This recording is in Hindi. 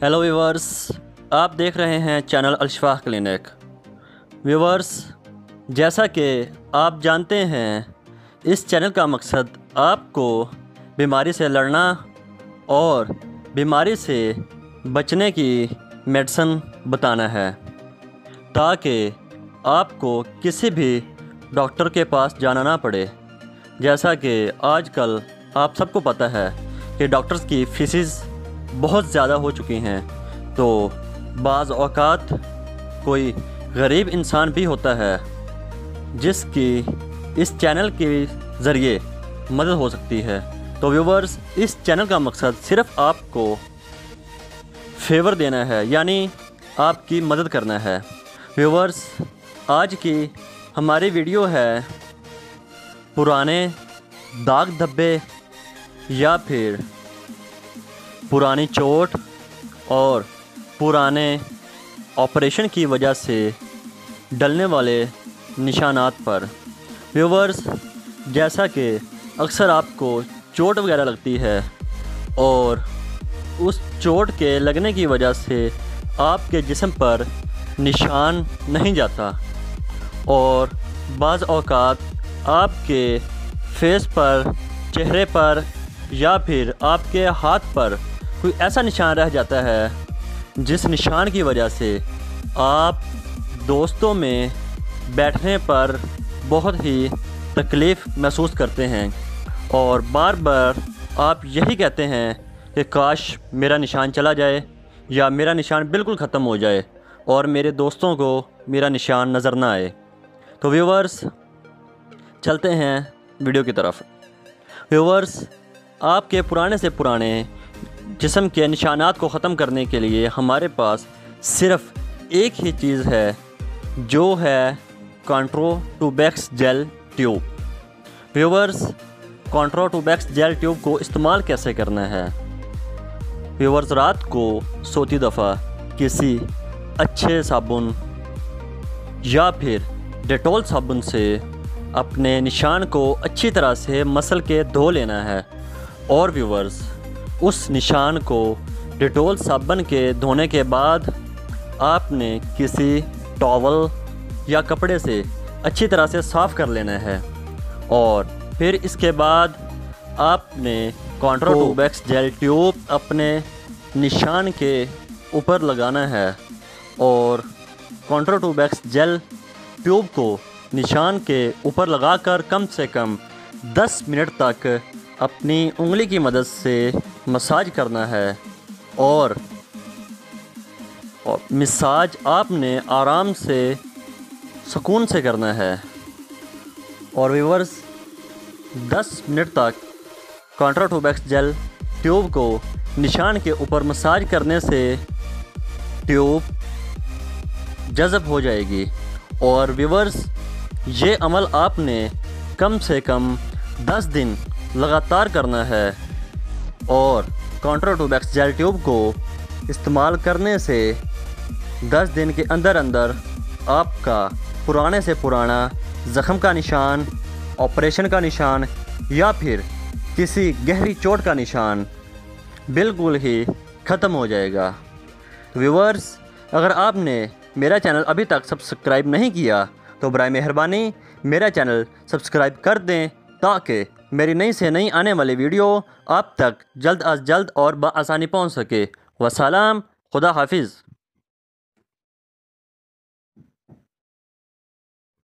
हेलो व्यूवर्स, आप देख रहे हैं चैनल अल-शिफा क्लिनिक। व्यूवर्स, जैसा कि आप जानते हैं, इस चैनल का मकसद आपको बीमारी से लड़ना और बीमारी से बचने की मेडिसिन बताना है, ताकि आपको किसी भी डॉक्टर के पास जाना ना पड़े। जैसा कि आजकल आप सबको पता है कि डॉक्टर्स की फीसिस बहुत ज़्यादा हो चुकी हैं, तो बाज़ औक़ात कोई गरीब इंसान भी होता है जिसकी इस चैनल के ज़रिए मदद हो सकती है। तो व्यूवर्स, इस चैनल का मकसद सिर्फ़ आपको फेवर देना है, यानी आपकी मदद करना है। व्यूवर्स, आज की हमारी वीडियो है पुराने दाग धब्बे या फिर पुरानी चोट और पुराने ऑपरेशन की वजह से डलने वाले निशानात पर। व्यूवर्स, जैसा कि अक्सर आपको चोट वगैरह लगती है और उस चोट के लगने की वजह से आपके जिस्म पर निशान नहीं जाता और बाज़ औक़ात आपके फेस पर, चेहरे पर या फिर आपके हाथ पर कोई ऐसा निशान रह जाता है जिस निशान की वजह से आप दोस्तों में बैठने पर बहुत ही तकलीफ़ महसूस करते हैं और बार बार आप यही कहते हैं कि काश मेरा निशान चला जाए या मेरा निशान बिल्कुल ख़त्म हो जाए और मेरे दोस्तों को मेरा निशान नज़र ना आए। तो व्यूवर्स, चलते हैं वीडियो की तरफ। व्यूवर्स, आपके पुराने से पुराने जिस्म के निशानात को ख़त्म करने के लिए हमारे पास सिर्फ़ एक ही चीज़ है, जो है Contractubex gel tube. Viewers, Contractubex gel tube को इस्तेमाल कैसे करना है? व्यूवर्स, रात को सोती दफ़ा किसी अच्छे साबुन या फिर डेटॉल साबुन से अपने निशान को अच्छी तरह से मसल के धो लेना है और व्यूवर्स, उस निशान को डेटॉल साबुन के धोने के बाद आपने किसी टॉवल या कपड़े से अच्छी तरह से साफ़ कर लेना है और फिर इसके बाद आपने कॉन्ट्रोटूबैक्स जेल ट्यूब अपने निशान के ऊपर लगाना है और कॉन्ट्रोटूबैक्स जेल ट्यूब को निशान के ऊपर लगाकर कम से कम 10 मिनट तक अपनी उंगली की मदद से मसाज करना है और मसाज आपने आराम से सुकून से करना है। और व्यूवर्स, 10 मिनट तक कॉन्ट्रोटूबैक्स जेल ट्यूब को निशान के ऊपर मसाज करने से ट्यूब जज़ब हो जाएगी। और व्यूवर्स, ये अमल आपने कम से कम 10 दिन लगातार करना है और कॉन्ट्रोटूबैक्स जेल ट्यूब को इस्तेमाल करने से 10 दिन के अंदर अंदर आपका पुराने से पुराना ज़ख़म का निशान, ऑपरेशन का निशान या फिर किसी गहरी चोट का निशान बिल्कुल ही ख़त्म हो जाएगा। व्यूवर्स, अगर आपने मेरा चैनल अभी तक सब्सक्राइब नहीं किया तो बराए मेहरबानी मेरा चैनल सब्सक्राइब कर दें, ताकि मेरी नई से नई आने वाली वीडियो आप तक जल्द अज जल्द और बआसानी पहुंच सके। वसलाम, खुदा हाफिज़।